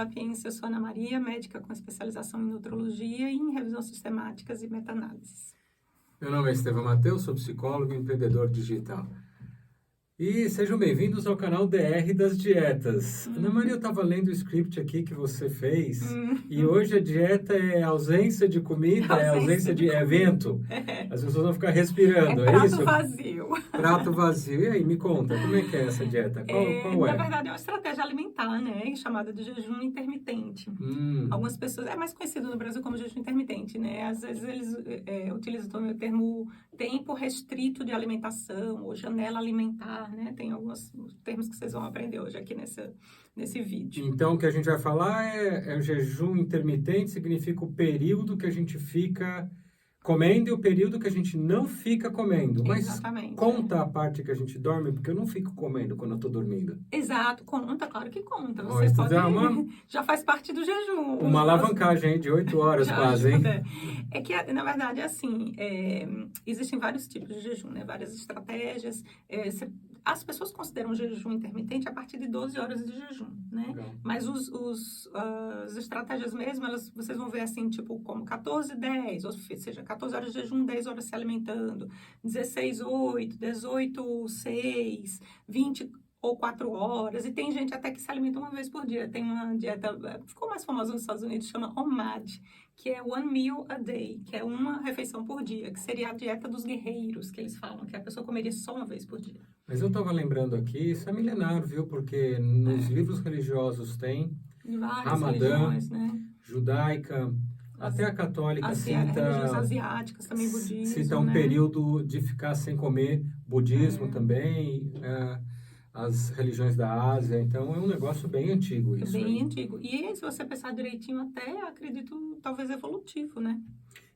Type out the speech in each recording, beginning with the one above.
Sapiens, eu sou Ana Maria, médica com especialização em nutrologia e em revisão sistemáticas e meta-análises. Meu nome é Estevão Mateus, sou psicólogo e empreendedor digital. E sejam bem-vindos ao canal DR das Dietas. Ana Maria, eu estava lendo o script aqui que você fez e hoje a dieta é ausência de comida, é ausência de evento. As pessoas vão ficar respirando, é isso? Prato vazio. Prato vazio. E aí, me conta, como é que é essa dieta? Qual é? Na verdade, é uma estratégia alimentar, né? Chamada de jejum intermitente. Algumas pessoas, é mais conhecido no Brasil como jejum intermitente, né? Às vezes eles utilizam o termo tempo restrito de alimentação ou janela alimentar, né? Tem alguns termos que vocês vão aprender hoje aqui nesse vídeo. Então, o que a gente vai falar é o jejum intermitente, significa o período que a gente fica comendo e o período que a gente não fica comendo. Mas exatamente, conta a parte que a gente dorme, porque eu não fico comendo quando eu tô dormindo. Exato, conta, claro que conta. Você Isso pode... uma... já faz parte do jejum. Uma alavancagem de 8 horas quase, hein? É que, na verdade, assim, existem vários tipos de jejum, né? Várias estratégias. As pessoas consideram o jejum intermitente a partir de 12 horas de jejum, né? Legal. Mas as estratégias mesmo, vocês vão ver assim, tipo, como 14, 10, ou seja, 14 horas de jejum, 10 horas se alimentando, 16, 8, 18, 6, 20 ou 4 horas, e tem gente até que se alimenta uma vez por dia. Tem uma dieta, ficou mais famosa nos Estados Unidos, chama OMAD, que é One Meal a Day, que é uma refeição por dia, que seria a dieta dos guerreiros, que eles falam, que a pessoa comeria só uma vez por dia. Mas eu estava lembrando aqui, isso é milenar, viu? Porque nos livros religiosos tem Ramadã, religiões, né? Judaica, até a católica cita... religiões asiáticas, também budismo, cita um período de ficar sem comer, budismo também, as religiões da Ásia, então é um negócio bem antigo isso. Bem antigo. E se você pensar direitinho, até acredito, talvez evolutivo, né?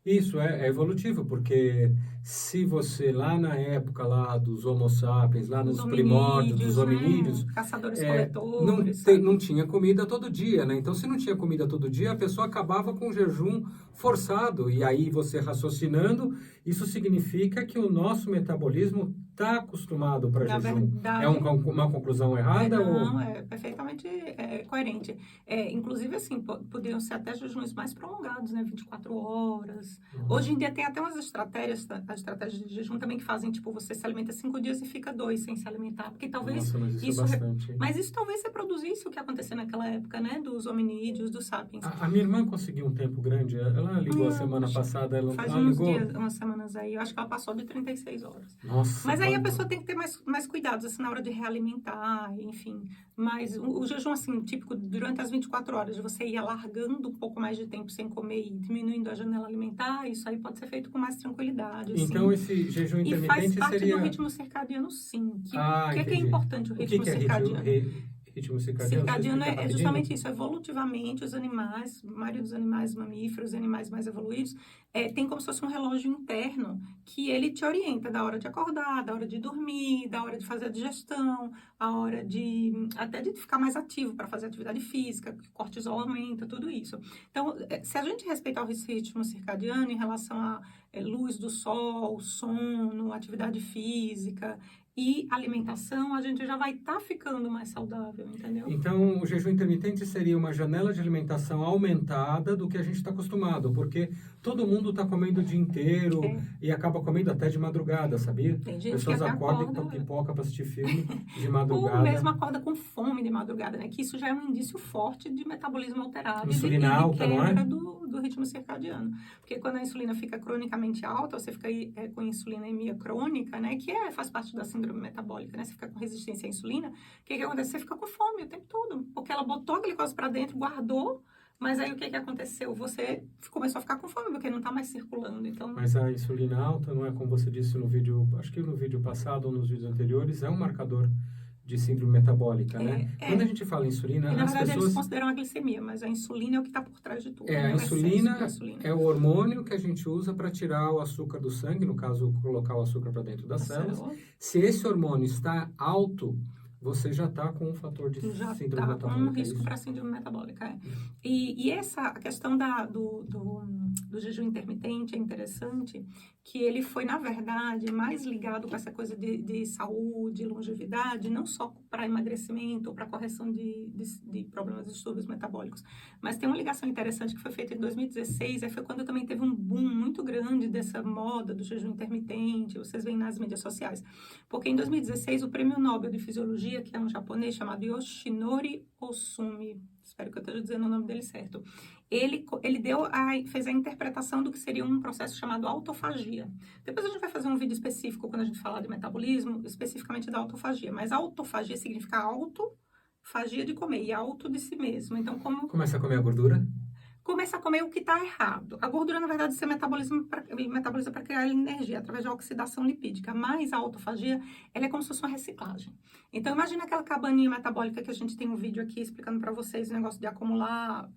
Isso, é evolutivo, porque se você lá na época lá dos Homo sapiens, lá nos primórdios dos hominídeos, caçadores-coletores, não tinha comida todo dia, né? Então, se não tinha comida todo dia, a pessoa acabava com o jejum forçado. E aí, você raciocinando, isso significa que o nosso metabolismo está acostumado para jejum. Verdade, é uma conclusão errada? Não, é perfeitamente coerente. Inclusive, assim, poderiam ser até jejuns mais prolongados, né? 24 horas. Hoje em dia tem até umas estratégias, as estratégias de jejum também que fazem, tipo, você se alimenta 5 dias e fica 2 sem se alimentar. Porque talvez mas isso talvez reproduzisse o que aconteceu naquela época, né? Dos hominídeos, dos sapiens. A minha irmã conseguiu um tempo grande. Ela ligou a semana passada. Faz uns dias, umas semanas aí. Eu acho que ela passou de 36 horas. Nossa. Mas aí a pessoa tem que ter mais cuidados, assim, na hora de realimentar, enfim. Mas o jejum, assim, típico, durante as 24 horas, de você ir alargando um pouco mais de tempo sem comer e diminuindo a janela alimentar, isso aí pode ser feito com mais tranquilidade, assim. Então, esse jejum intermitente seria... E faz parte do ritmo circadiano, sim. O que é importante o ritmo circadiano? Ritmo circadiano é justamente isso. Evolutivamente, os animais, a maioria dos animais mamíferos e animais mais evoluídos, tem como se fosse um relógio interno que ele te orienta da hora de acordar, da hora de dormir, da hora de fazer a digestão, a hora até de ficar mais ativo para fazer atividade física, cortisol aumenta, tudo isso. Então, se a gente respeitar o ritmo circadiano em relação à luz do sol, sono, atividade física e alimentação, a gente já vai estar ficando mais saudável, entendeu? Então, o jejum intermitente seria uma janela de alimentação aumentada do que a gente está acostumado, porque todo mundo está comendo o dia inteiro e acaba comendo até de madrugada, sabia? Tem gente pessoas que acordam com pipoca para assistir filme de madrugada. Ou mesmo acorda com fome de madrugada, né? Que isso já é um indício forte de metabolismo alterado insulina e de alta, não é? do ritmo circadiano. Porque quando a insulina fica cronicamente alta, você fica com insulinemia crônica, né? Que faz parte da síndrome metabólica, né? Você fica com resistência à insulina. O que acontece? Você fica com fome o tempo todo. Porque ela botou a glicose para dentro, guardou, mas aí o que aconteceu? Você começou a ficar com fome, porque não está mais circulando. Então... Mas a insulina alta, não é como você disse no vídeo, acho que no vídeo passado ou nos vídeos anteriores, é um marcador de síndrome metabólica, né? Quando a gente fala em insulina, na verdade, eles consideram a glicemia, mas a insulina é o que está por trás de tudo. A insulina é o hormônio que a gente usa para tirar o açúcar do sangue, no caso, colocar o açúcar para dentro das células. Se esse hormônio está alto, você já está com um fator de síndrome metabólica. Já está com um risco para síndrome metabólica, E essa questão do jejum intermitente é interessante, que ele foi, na verdade, mais ligado com essa coisa de saúde, longevidade, não só para emagrecimento ou para correção de problemas de distúrbios metabólicos, mas tem uma ligação interessante que foi feita em 2016, aí foi quando também teve um boom muito grande dessa moda do jejum intermitente, vocês veem nas mídias sociais, porque em 2016 o Prêmio Nobel de Fisiologia, que é um japonês chamado Yoshinori Ohsumi, espero que eu esteja dizendo o nome dele certo, ele fez a interpretação do que seria um processo chamado autofagia. Depois a gente vai fazer um vídeo específico quando a gente falar de metabolismo, especificamente da autofagia. Mas autofagia significa autofagia de comer e auto de si mesmo. Então, como... Começa a comer a gordura? Começa a comer o que está errado. A gordura, na verdade, você metaboliza para criar energia através de oxidação lipídica. Mas a autofagia, ela é como se fosse uma reciclagem. Então, imagina aquela cabaninha metabólica que a gente tem um vídeo aqui explicando para vocês o negócio de acumular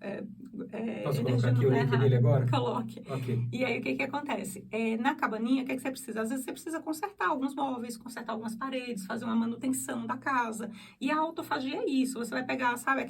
Posso energia colocar aqui o link dele agora? Coloque. Ok. E aí, o que acontece? Na cabaninha, o que você precisa? Às vezes, você precisa consertar alguns móveis, consertar algumas paredes, fazer uma manutenção da casa. E a autofagia é isso. Você vai pegar, sabe,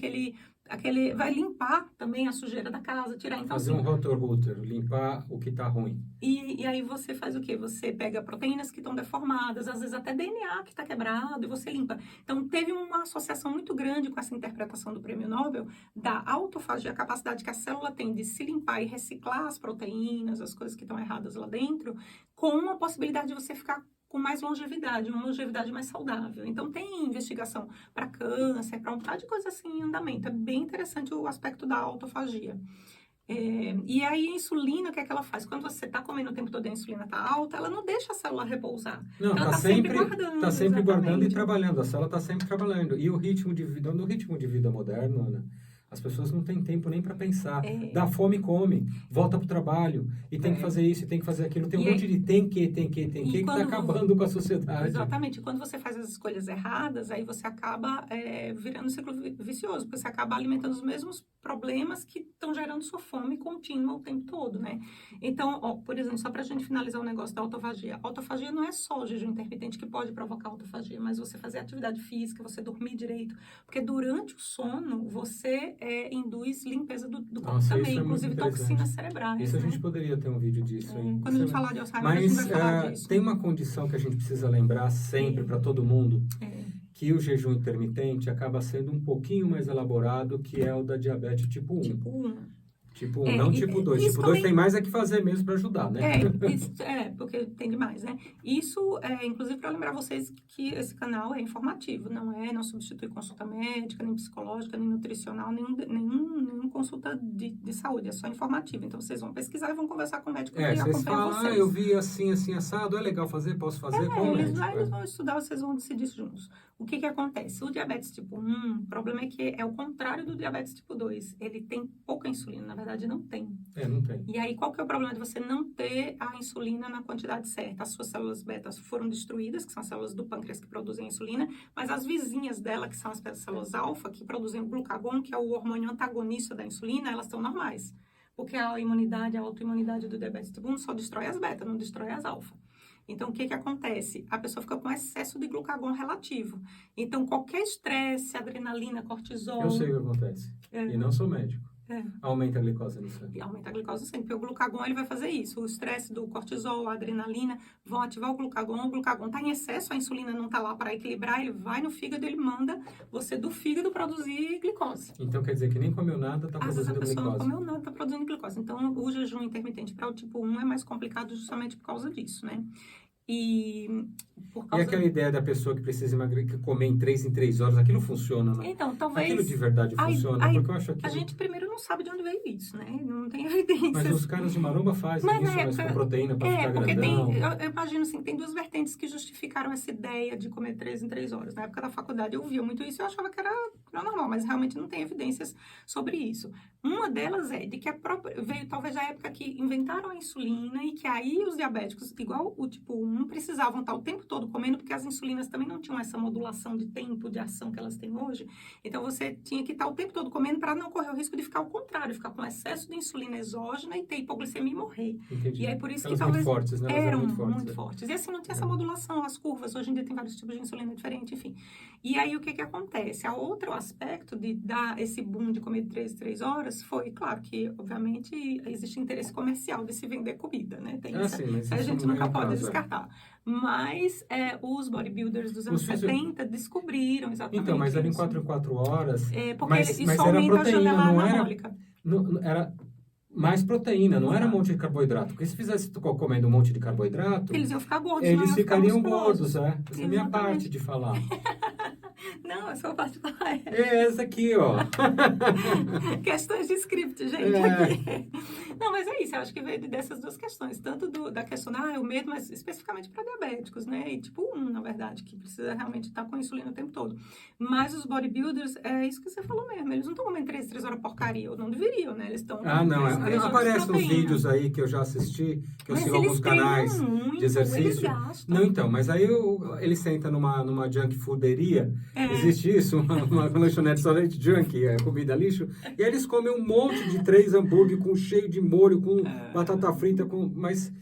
vai limpar também a sujeira da casa, tirar, então Fazer um rotor-router, limpar o que está ruim. E aí você faz o quê? Você pega proteínas que estão deformadas, às vezes até DNA que está quebrado, e você limpa. Então, teve uma associação muito grande com essa interpretação do Prêmio Nobel da autofagia, a capacidade que a célula tem de se limpar e reciclar as proteínas, as coisas que estão erradas lá dentro, com a possibilidade de você ficar com mais longevidade, uma longevidade mais saudável. Então, tem investigação para câncer, para um bocado de coisa assim em andamento. É bem interessante o aspecto da autofagia. E aí, a insulina, o que é que ela faz? Quando você está comendo o tempo todo e a insulina está alta, ela não deixa a célula repousar. Não, ela está sempre guardando e trabalhando. A célula está sempre trabalhando. E o ritmo de vida, no ritmo de vida moderno, Ana, as pessoas não têm tempo nem para pensar. Dá fome, come, volta para o trabalho, e tem que fazer isso, e tem que fazer aquilo. Tem um monte de tem que está acabando com a sociedade. Exatamente. Quando você faz as escolhas erradas, aí você acaba virando um ciclo vicioso, porque você acaba alimentando os mesmos problemas que estão gerando sua fome contínua o tempo todo, né? Então, por exemplo, só para a gente finalizar o negócio da autofagia. A autofagia não é só o jejum intermitente que pode provocar autofagia, mas você fazer atividade física, você dormir direito, porque durante o sono, você induz limpeza do corpo também, inclusive toxinas cerebrais. Isso a gente poderia ter um vídeo disso. Quando a gente falar de Alzheimer, a gente vai falar disso. Tem uma condição que a gente precisa lembrar sempre para todo mundo, que o jejum intermitente acaba sendo um pouquinho mais elaborado, que é o da diabetes tipo 1. Tipo 1. Tipo 1, não tipo 2. Tipo 2 tem mais que fazer mesmo para ajudar, né? Porque tem demais, né? Isso, inclusive, para lembrar vocês que esse canal é informativo, não substitui consulta médica, nem psicológica, nem nutricional, nenhum consulta de saúde, é só informativo. Então, vocês vão pesquisar e vão conversar com o médico que vocês acompanha falam, vocês. Eu vi assim, assado, é legal fazer, posso fazer com o médico. Eles vão estudar, vocês vão decidir juntos. O que acontece? O diabetes tipo 1, o problema é que é o contrário do diabetes tipo 2. Ele tem pouca insulina, na verdade não tem. Não tem. E aí, qual que é o problema de você não ter a insulina na quantidade certa? As suas células beta foram destruídas, que são as células do pâncreas que produzem a insulina, mas as vizinhas dela, que são as células alfa, que produzem o glucagon, que é o hormônio antagonista da insulina, elas estão normais. Porque a autoimunidade do diabetes tipo 1 só destrói as beta, não destrói as alfa. Então, o que acontece? A pessoa fica com excesso de glucagon relativo. Então, qualquer estresse, adrenalina, cortisol... Eu sei o que acontece. E não sou médico. Aumenta a glicose no sangue. E aumenta a glicose no sangue, porque o glucagon ele vai fazer isso. O estresse do cortisol, a adrenalina vão ativar o glucagon está em excesso, a insulina não está lá para equilibrar, ele vai no fígado, ele manda você do fígado produzir glicose. Então quer dizer que nem comeu nada, está produzindo glicose. Às vezes a pessoa não comeu nada, está produzindo glicose. Então o jejum intermitente para o tipo 1 é mais complicado justamente por causa disso, né? E aquela ideia da pessoa que precisa comer em 3 horas, aquilo funciona, né? Então, talvez... Aquilo de verdade funciona, porque eu acho que... A gente primeiro não sabe de onde veio isso, né? Não tem evidência. Mas os caras de maromba fazem isso, mas com proteína para ficar grandão. Eu imagino assim, tem duas vertentes que justificaram essa ideia de comer 3 em 3 horas. Na época da faculdade eu via muito isso e eu achava que era normal, mas realmente não tem evidências sobre isso. Uma delas é de que veio talvez da época que inventaram a insulina e que aí os diabéticos, igual o tipo 1, não precisavam estar o tempo todo comendo, porque as insulinas também não tinham essa modulação de tempo de ação que elas têm hoje. Então, você tinha que estar o tempo todo comendo para não correr o risco de ficar ao contrário, ficar com excesso de insulina exógena e ter hipoglicemia e morrer. Entendi. E aí, por isso Elas que talvez... muito fortes, né? Elas eram muito fortes. muito fortes. E assim, não tinha essa modulação, as curvas. Hoje em dia tem vários tipos de insulina diferentes, enfim. E aí, o que que acontece? A outro aspecto de dar esse boom de comer de 3 em 3 horas foi, claro, que, obviamente, existe interesse comercial de se vender comida, né? Tem isso, Sim, mas a isso gente não nunca é o pode caso, descartar. Mas os bodybuilders dos anos 70 descobriram exatamente Então, mas era em isso. 4 em 4 horas, Porque mas isso era aumenta a proteína, janela não era... anabólica. Era mais proteína, não era um Exato. monte de carboidrato. Porque se fizesse comendo um monte de carboidrato, Eles iam ficar gordos, não eles iam ficar ficariam musculosos. gordos, Essa é a minha parte de falar. Não, essa parte da É essa aqui, ó. Questões de script, gente, aqui. Não, mas é isso, eu acho que veio dessas duas questões. Tanto da questão, o medo, mas especificamente para diabéticos, né? E tipo 1, na verdade, que precisa realmente estar com insulina o tempo todo. Mas os bodybuilders, é isso que você falou mesmo, eles não estão comendo 3 horas porcaria, ou não deveriam, né? Eles estão... Não, aparece nos vídeos vídeos aí que eu já assisti, que eu mas sigo alguns canais muito, de exercício. Não, então, mas aí ele senta numa junk fooderia, existe isso, uma lanchonete só de junk, comida lixo, e aí eles comem um monte de 3 hambúrguer com cheio de molho, com batata frita, mas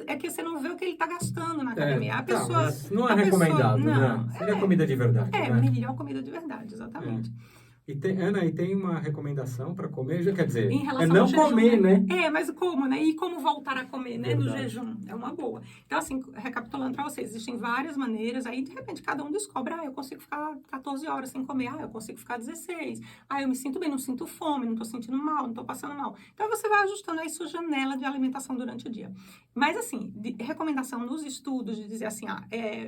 é que você não vê o que ele está gastando na academia. A pessoa... mas não é recomendado, né? Seria comida de verdade, né? Melhor comida de verdade, exatamente. Ana, e tem uma recomendação para comer? Já quer dizer, em relação não ao jejum, comer, né? Mas como, né? E como voltar a comer, né? Verdade. No jejum. É uma boa. Então, assim, recapitulando para vocês, existem várias maneiras. Aí, de repente, cada um descobre. Eu consigo ficar 14 horas sem comer. Eu consigo ficar 16. Eu me sinto bem, não sinto fome, não tô sentindo mal, não tô passando mal. Então, você vai ajustando aí sua janela de alimentação durante o dia. Mas, assim, recomendação nos estudos de dizer assim,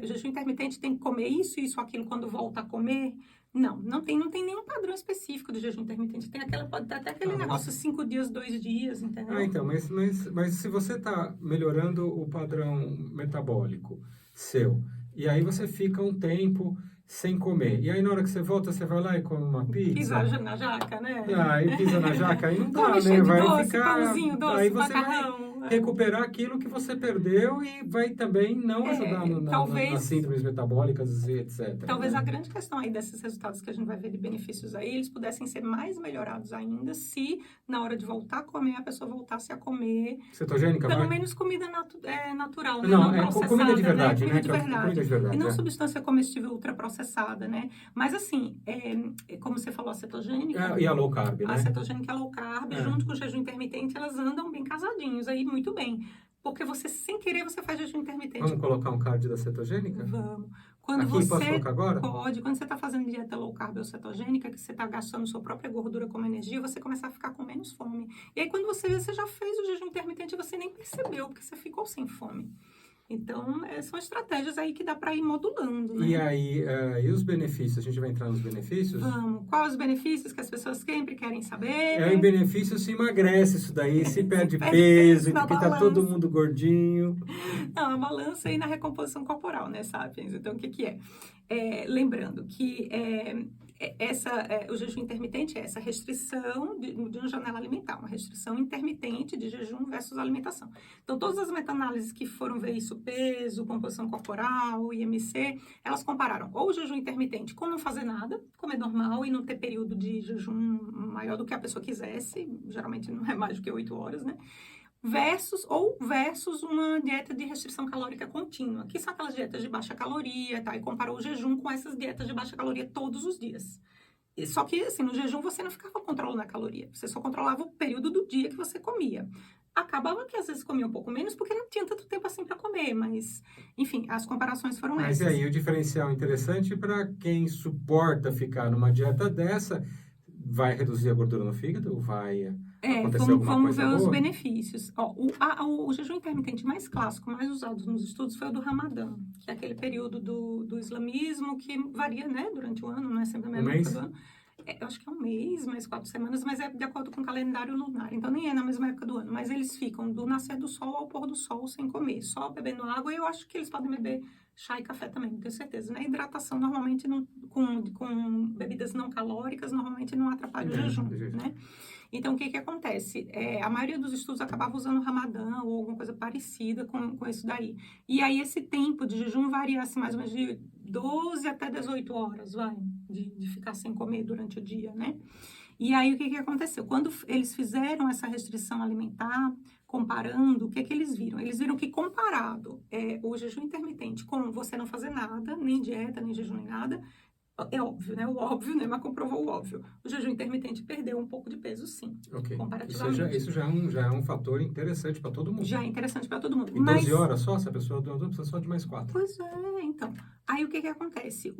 jejum intermitente tem que comer isso, isso, aquilo quando volta a comer... Não tem nenhum padrão específico do jejum intermitente. Pode ter até aquele negócio 5 dias, 2 dias, entendeu? Então, mas se você está melhorando o padrão metabólico seu, e aí você fica um tempo sem comer, e aí na hora que você volta, você vai lá e come uma pizza. Pisa na jaca, né? E pisa na jaca, aí não dá, come né? cheio de Vai doce, ficar... pãozinho, doce, aí você macarrão. vai recuperar aquilo que você perdeu e vai também não ajudar nas síndromes metabólicas e etc. Talvez a grande questão aí desses resultados que a gente vai ver de benefícios aí, eles pudessem ser mais melhorados ainda se, na hora de voltar a comer, a pessoa voltasse a comer... Cetogênica, pelo menos comida natural, né? Não, processada, comida de verdade, né? Comida de verdade. E não substância comestível ultraprocessada, né? Mas assim, como você falou, a cetogênica... E a low carb, né? A cetogênica e a low carb, junto com o jejum intermitente, elas andam bem casadinhos aí, muito bem. Porque você, sem querer, você faz jejum intermitente. Vamos colocar um card da cetogênica? Vamos. Posso colocar agora? Pode. Quando você está fazendo dieta low carb ou cetogênica, que você está gastando sua própria gordura como energia, você começa a ficar com menos fome. E aí, quando você já fez o jejum intermitente, você nem percebeu, porque você ficou sem fome. Então, são estratégias aí que dá para ir modulando, né? E aí, e os benefícios? A gente vai entrar nos benefícios? Vamos. Quais os benefícios que as pessoas sempre querem saber? Em benefício se emagrece isso daí, se perde peso, porque tá todo mundo gordinho. Não, a balança aí na recomposição corporal, né, Sapiens? Então, o que é? Lembrando que o jejum intermitente é essa restrição de uma janela alimentar, uma restrição intermitente de jejum versus alimentação. Então, todas as meta-análises que foram ver isso, peso, composição corporal, IMC, elas compararam ou o jejum intermitente com não fazer nada, comer normal e não ter período de jejum maior do que a pessoa quisesse, geralmente não é mais do que 8 horas, né? Versus uma dieta de restrição calórica contínua, que são aquelas dietas de baixa caloria, tá? E comparou o jejum com essas dietas de baixa caloria todos os dias. Só que, assim, no jejum você não ficava controlando a caloria, você só controlava o período do dia que você comia. Acabava que às vezes comia um pouco menos, porque não tinha tanto tempo assim para comer, mas, enfim, as comparações foram essas. Mas e aí, o diferencial interessante para quem suporta ficar numa dieta dessa, vai reduzir a gordura no fígado? Vai... vamos ver os benefícios. O jejum intermitente mais clássico, mais usado nos estudos, foi o do Ramadã, que é aquele período do islamismo que varia, né, durante o ano, não é sempre a mesma época do ano. eu acho que é um mês, mais 4 semanas, mas é de acordo com o calendário lunar. Então, nem é na mesma época do ano. Mas eles ficam do nascer do sol ao pôr do sol sem comer, só bebendo água. E eu acho que eles podem beber chá e café também, não tenho certeza, né? Hidratação, normalmente, com bebidas não calóricas, normalmente não atrapalha o jejum, né? Então, o que acontece? A maioria dos estudos acabava usando o Ramadã ou alguma coisa parecida com isso daí. E aí, esse tempo de jejum varia, assim, mais ou menos de 12 até 18 horas, de ficar sem comer durante o dia, né? E aí, o que aconteceu? Quando eles fizeram essa restrição alimentar, comparando, o que eles viram? Eles viram que comparado o jejum intermitente com você não fazer nada, nem dieta, nem jejum, nem nada, é óbvio, né? O óbvio, né? Mas comprovou o óbvio. O jejum intermitente perdeu um pouco de peso, sim, comparativamente. Isso já é um fator interessante para todo mundo. Já é interessante para todo mundo. E 12 horas só? Se a pessoa precisa só de mais 4. Pois é, então. Aí o que acontece?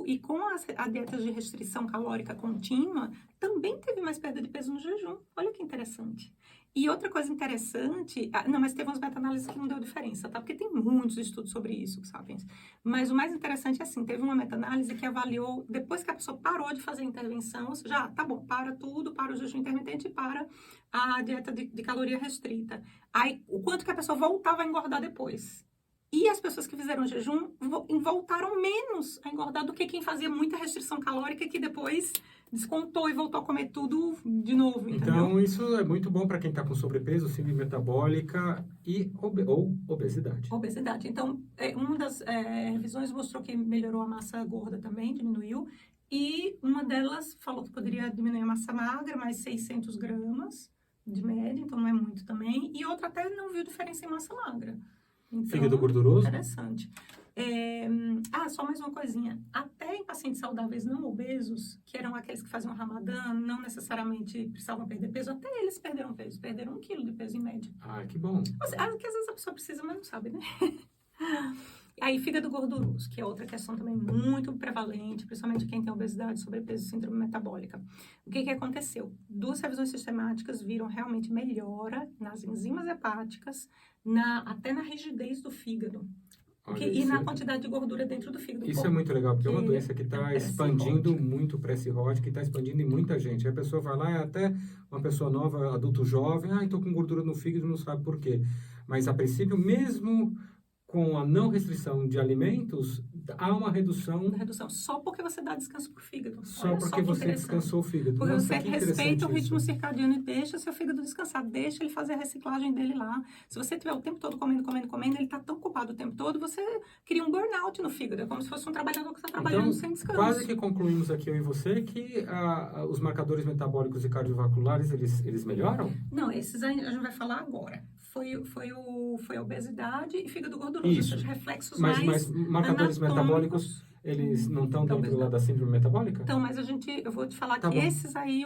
E com a dieta de restrição calórica contínua, também teve mais perda de peso no jejum. Olha que interessante. E outra coisa interessante, não, mas teve umas meta-análises que não deu diferença, tá? Porque tem muitos estudos sobre isso, sabe? Mas o mais interessante é assim, teve uma meta-análise que avaliou, depois que a pessoa parou de fazer a intervenção, ou seja, tá bom, para tudo, para o jejum intermitente e para a dieta de caloria restrita. Aí, o quanto que a pessoa voltava a engordar depois. E as pessoas que fizeram jejum voltaram menos a engordar do que quem fazia muita restrição calórica que depois descontou e voltou a comer tudo de novo, entendeu? Então, isso é muito bom para quem está com sobrepeso, síndrome metabólica ou obesidade. Obesidade. Então, uma das revisões mostrou que melhorou a massa gorda também, diminuiu. E uma delas falou que poderia diminuir a massa magra, mais 600 gramas de média, então não é muito também. E outra até não viu diferença em massa magra. Então, fígado gorduroso? Interessante. Só mais uma coisinha. Até em pacientes saudáveis não obesos, que eram aqueles que faziam Ramadã, não necessariamente precisavam perder peso, até eles perderam peso. Perderam 1 quilo de peso em média. Ah, que bom. Que às vezes a pessoa precisa, mas não sabe, né? Aí, fígado gorduroso, que é outra questão também muito prevalente, principalmente quem tem obesidade, sobrepeso e síndrome metabólica. O que aconteceu? 2 revisões sistemáticas viram realmente melhora nas enzimas hepáticas, até na rigidez do fígado. E na quantidade de gordura dentro do fígado. Isso é muito legal, porque é uma doença que está expandindo muito, pré-cirrótica, que está expandindo em muita gente. Aí a pessoa vai lá, até uma pessoa nova, adulto jovem, estou com gordura no fígado, não sabe por quê. Mas, a princípio, mesmo com a não restrição de alimentos, há uma redução. Só porque você dá descanso para o fígado. Só porque você descansou o fígado. Porque você respeita o ritmo circadiano e deixa seu fígado descansar. Deixa ele fazer a reciclagem dele lá. Se você tiver o tempo todo comendo, ele está tão ocupado o tempo todo, você cria um burnout no fígado. É como se fosse um trabalhador que está trabalhando sem descanso. Quase que concluímos aqui, eu e você, que os marcadores metabólicos e cardiovasculares, eles melhoram? Não, esses a gente vai falar agora. Foi a obesidade e fígado gorduroso. Isso. Ou seja, reflexos mas marcadores metabólicos, eles não estão dentro lá da síndrome metabólica? Então, mas eu vou te falar que esses aí,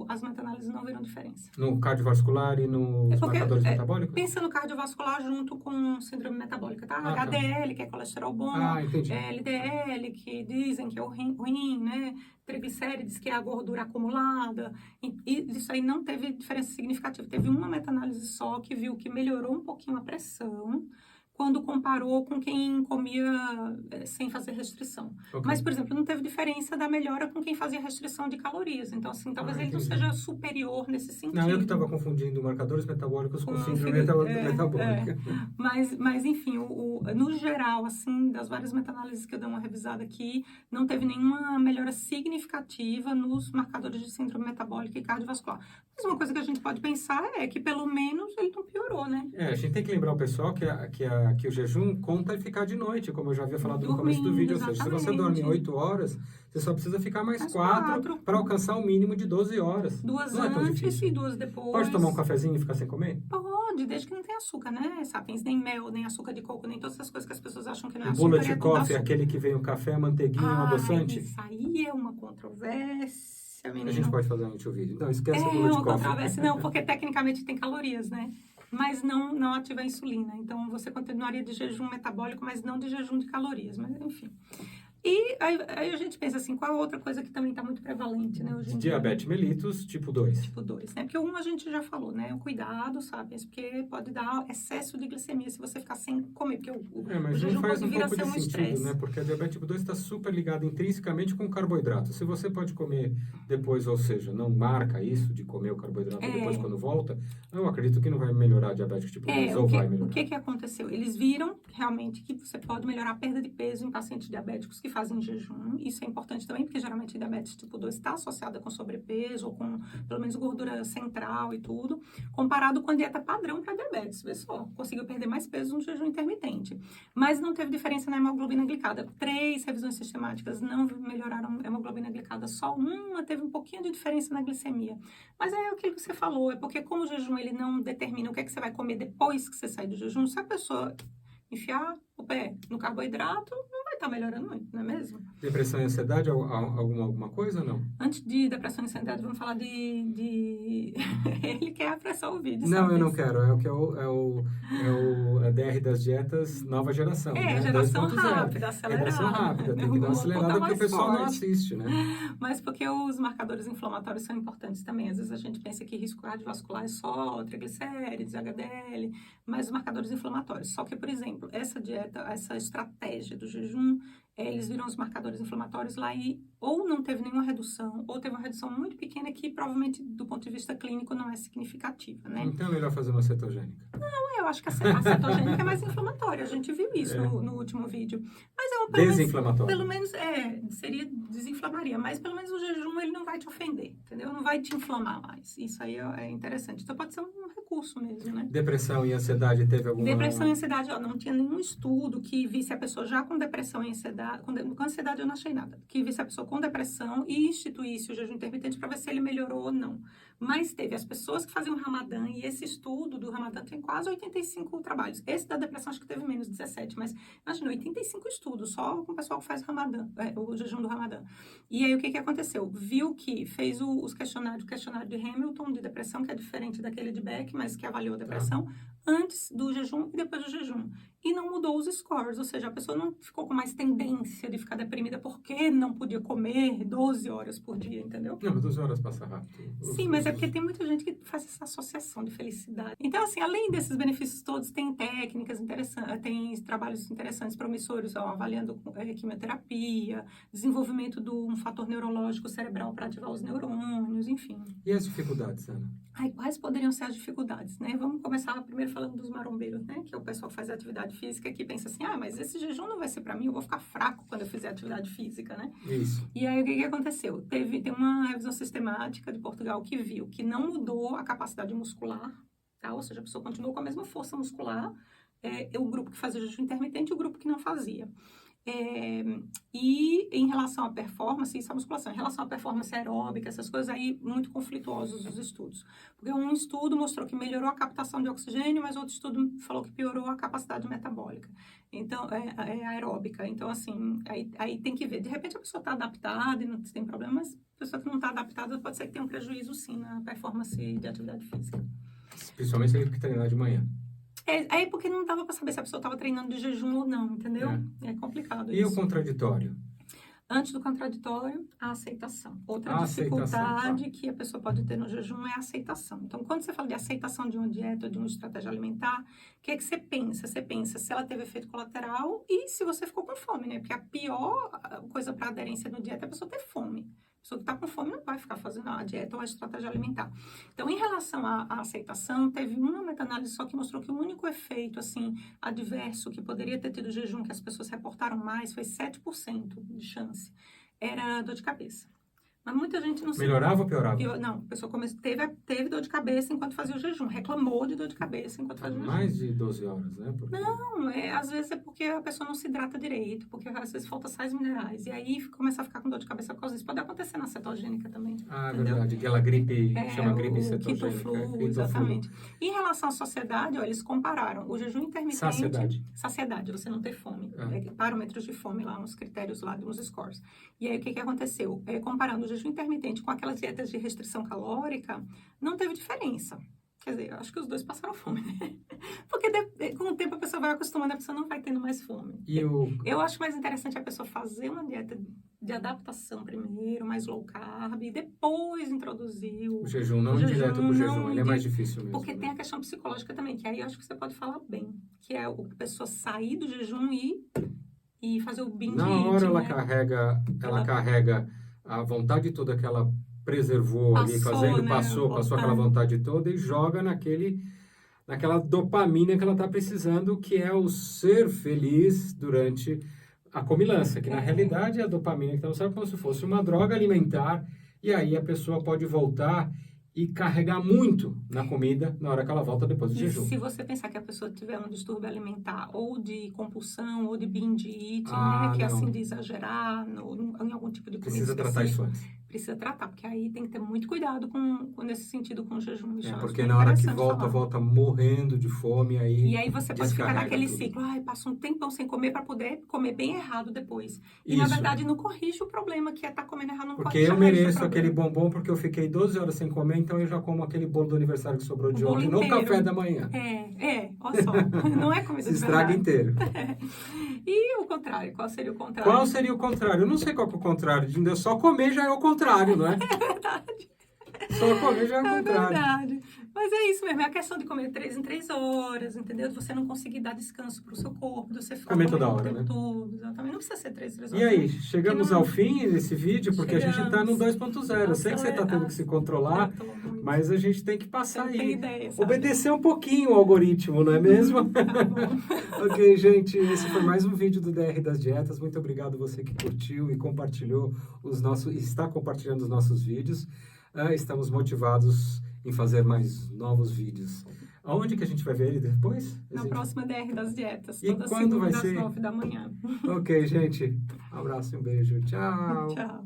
as meta-análises não viram diferença. No cardiovascular e nos marcadores metabólicos? Pensa no cardiovascular junto com síndrome metabólica, tá? HDL, que é colesterol bom, LDL, que dizem que é o ruim, né? Triglicérides, que é a gordura acumulada. E isso aí não teve diferença significativa. Teve uma meta-análise só que viu que melhorou um pouquinho a pressão quando comparou com quem comia sem fazer restrição. Mas, por exemplo, não teve diferença da melhora com quem fazia restrição de calorias. Então, assim, talvez ele não seja superior nesse sentido. Não, eu que estava confundindo marcadores metabólicos com síndrome metabólica. Mas, enfim, no geral, assim, das várias meta-análises que eu dei uma revisada aqui, não teve nenhuma melhora significativa nos marcadores de síndrome metabólica e cardiovascular. Mas uma coisa que a gente pode pensar é que, pelo menos, ele não piorou, né? A gente tem que lembrar o pessoal que o jejum conta e ficar de noite, como eu já havia falado no começo do vídeo. Ou seja, se você dorme 8 horas, você só precisa ficar mais 4 para alcançar o mínimo de 12 horas. 2 não antes é tão difícil. E 2 depois. Pode tomar um cafezinho e ficar sem comer? Pode, desde que não tenha açúcar, né? Sapiens, nem mel, nem açúcar de coco, nem todas essas coisas que as pessoas acham que não é açúcar. O bullet coffee, aquele que vem o café, a manteiguinha, um adoçante? Isso aí é uma controvérsia. A gente pode fazer um vídeo. Então, esquece o bullet coffee. Não, porque tecnicamente tem calorias, né? Mas não ativa a insulina. Então, você continuaria de jejum metabólico, mas não de jejum de calorias. Mas, enfim. E aí a gente pensa assim, qual a outra coisa que também está muito prevalente, né, hoje em dia? Diabetes mellitus, tipo 2. Tipo 2, né? Porque o 1 a gente já falou, né? O cuidado, sabe? Porque pode dar excesso de glicemia se você ficar sem comer, porque o Mas não jejum faz pode um vir a pouco ser de um sentido, estresse. né? Porque a diabetes tipo 2 está super ligada intrinsecamente com o carboidrato. Se você pode comer depois, ou seja, não marca isso de comer o carboidrato depois quando volta, eu acredito que não vai melhorar a diabetes tipo 2, ou vai melhorar. O que aconteceu? Eles viram realmente que você pode melhorar a perda de peso em pacientes diabéticos que fazem jejum. Isso é importante também, porque geralmente a diabetes tipo 2 está associada com sobrepeso ou com, pelo menos, gordura central e tudo, comparado com a dieta padrão para diabetes. Vê só, conseguiu perder mais peso no jejum intermitente. Mas não teve diferença na hemoglobina glicada. 3 revisões sistemáticas não melhoraram a hemoglobina glicada, só uma teve um pouquinho de diferença na glicemia. Mas é aquilo que você falou, é porque como o jejum ele não determina o que é que você vai comer depois que você sair do jejum, se a pessoa enfiar o pé no carboidrato, não vai estar melhorando muito, não é mesmo? Depressão e ansiedade, alguma coisa ou não? Antes de depressão e ansiedade, vamos falar de... Ele quer apressar o vídeo, Não, sabe? eu não quero. É DR das dietas nova geração, né? Geração 2.0. rápida, É acelerada. versão rápida, tem que dar uma acelerada porque o pessoal não assiste, né? Mas porque os marcadores inflamatórios são importantes também. Às vezes a gente pensa que risco cardiovascular é só triglicérides, HDL, mas os marcadores inflamatórios. Só que, por exemplo, essa dieta, essa estratégia do jejum, eles viram os marcadores inflamatórios lá e ou não teve nenhuma redução, ou teve uma redução muito pequena que provavelmente, do ponto de vista clínico, não é significativa, né? Então é melhor fazer uma cetogênica. Eu acho que a cetogênica é mais inflamatória. A gente viu isso no último vídeo. Mas Desinflamatória. Pelo menos, desinflamaria. Mas pelo menos o jejum, ele não vai te ofender, entendeu? Não vai te inflamar mais. Isso aí é interessante. Então pode ser um recurso mesmo, né? Depressão e ansiedade teve alguma... Depressão e ansiedade, não tinha nenhum estudo que visse a pessoa já com depressão e ansiedade. Com ansiedade eu não achei nada. Que visse a pessoa com depressão e instituísse o jejum intermitente para ver se ele melhorou ou não. Mas teve as pessoas que faziam Ramadã, e esse estudo do Ramadã tem quase 85 trabalhos. Esse da depressão acho que teve menos, 17, mas imagina, 85 estudos só com o pessoal que faz Ramadã, o jejum do Ramadã. E aí o que aconteceu? Viu que fez o questionário de Hamilton de depressão, que é diferente daquele de Beck, mas que avaliou a depressão, antes do jejum e depois do jejum. E não mudou os scores, ou seja, a pessoa não ficou com mais tendência de ficar deprimida porque não podia comer 12 horas por dia, entendeu? Não, mas 12 horas passa rápido. Sim, mas é porque tem muita gente que faz essa associação de felicidade. Então, assim, além desses benefícios todos, tem técnicas interessantes, tem trabalhos interessantes, promissores, avaliando quimioterapia, desenvolvimento de um fator neurológico cerebral para ativar os neurônios, enfim. E as dificuldades, Ana? Quais poderiam ser as dificuldades, né? Vamos começar primeiro falando dos marombeiros, né? Que é o pessoal que faz atividade física que pensa assim, mas esse jejum não vai ser para mim, eu vou ficar fraco quando eu fizer atividade física, né? Isso. E aí, o que aconteceu? Tem uma revisão sistemática de Portugal que viu que não mudou a capacidade muscular, tá? Ou seja, a pessoa continuou com a mesma força muscular, o grupo que fazia jejum intermitente e o grupo que não fazia. E em relação à performance, isso é musculação, em relação à performance aeróbica, essas coisas aí, muito conflituosos os estudos. Porque um estudo mostrou que melhorou a captação de oxigênio, mas outro estudo falou que piorou a capacidade metabólica, então, aeróbica. Então, assim, aí tem que ver. De repente a pessoa está adaptada e não tem problema, mas a pessoa que não está adaptada pode ser que tenha um prejuízo, sim, na performance de atividade física. Principalmente se ele que treinar de manhã. Aí porque não dava para saber se a pessoa estava treinando de jejum ou não, entendeu? É complicado isso. E o contraditório? Antes do contraditório, a aceitação. Outra dificuldade que a pessoa pode ter no jejum é a aceitação. Então, quando você fala de aceitação de uma dieta ou de uma estratégia alimentar, o que é que você pensa? Você pensa se ela teve efeito colateral e se você ficou com fome, né? Porque a pior coisa para aderência no dieta é a pessoa ter fome. A pessoa que está com fome não vai ficar fazendo a dieta ou a estratégia alimentar. Então, em relação à aceitação, teve uma meta-análise só que mostrou que o único efeito, assim, adverso que poderia ter tido jejum, que as pessoas reportaram mais, foi 7% de chance. Era dor de cabeça. Mas muita gente não Melhorava ou piorava? Não, a pessoa teve dor de cabeça enquanto fazia o jejum. Reclamou de dor de cabeça enquanto fazia o jejum. Mais de 12 horas, né? Porque... Não, às vezes é porque a pessoa não se hidrata direito, porque às vezes falta sais minerais. E aí começa a ficar com dor de cabeça por causa disso. Pode acontecer na cetogênica também. É verdade. Aquela gripe, chama gripe cetogênica. Ketoflu, exatamente. Em relação à saciedade, eles compararam o jejum intermitente... Saciedade, você não ter fome. Parâmetros de fome lá, uns critérios lá, uns scores. E aí, o que aconteceu? Comparando o jejum intermitente com aquelas dietas de restrição calórica, não teve diferença. Quer dizer, eu acho que os dois passaram fome, né? Porque com o tempo a pessoa vai acostumando, a pessoa não vai tendo mais fome. Eu acho mais interessante a pessoa fazer uma dieta de adaptação primeiro, mais low carb, e depois introduzir o jejum, não direto pro jejum, ele é mais difícil mesmo. Porque tem a questão psicológica também, que aí eu acho que você pode falar bem, que é a pessoa sair do jejum e fazer o binge Na hora ela né? carrega a vontade toda que ela preservou ali, fazendo, né? passou aquela vontade toda e joga naquela dopamina que ela está precisando, que é o ser feliz durante a comilança, que na realidade é a dopamina, então sabe como se fosse uma droga alimentar, e aí a pessoa pode voltar e carregar muito na comida na hora que ela volta depois do jejum. Se você pensar que a pessoa tiver um distúrbio alimentar ou de compulsão ou de binge eating, né, que é assim de exagerar em algum tipo de comida precisa tratar isso antes. Precisa tratar, porque aí tem que ter muito cuidado com nesse sentido com o jejum. Porque na hora que volta morrendo de fome, aí e aí você pode ficar naquele ciclo, passa um tempão sem comer para poder comer bem errado depois. E na verdade não corrige o problema, que é estar comendo errado, não porque eu mereço aquele bombom porque eu fiquei 12 horas sem comer, então eu já como aquele bolo do aniversário que sobrou de ontem no café da manhã. Olha só, não é comida se estraga inteiro. E o contrário, qual seria o contrário? Qual seria o contrário? Eu não sei qual é o contrário, só comer já é o contrário, não é? É verdade. Só comer já é o contrário. É verdade. Mas é isso mesmo, é a questão de comer 3 em 3 horas, entendeu? De você não conseguir dar descanso pro seu corpo, de você ficar comer toda hora, o tempo todo. Exatamente, não precisa ser 3 em 3 horas. E aí, chegamos ao fim desse vídeo, porque a gente tá no 2.0. Eu sei que você tá tendo que se controlar, mas a gente tem que passar aí. Ideia, obedecer um pouquinho o algoritmo, não é mesmo? Tá bom. Ok, gente, esse foi mais um vídeo do DR das Dietas. Muito obrigado você que curtiu e compartilhou está compartilhando os nossos vídeos. Estamos motivados em fazer mais novos vídeos. Aonde que a gente vai ver ele depois? Na próxima DR das Dietas. E quando vai ser? Às 9 da manhã. Ok, gente. Um abraço e um beijo. Tchau. Tchau.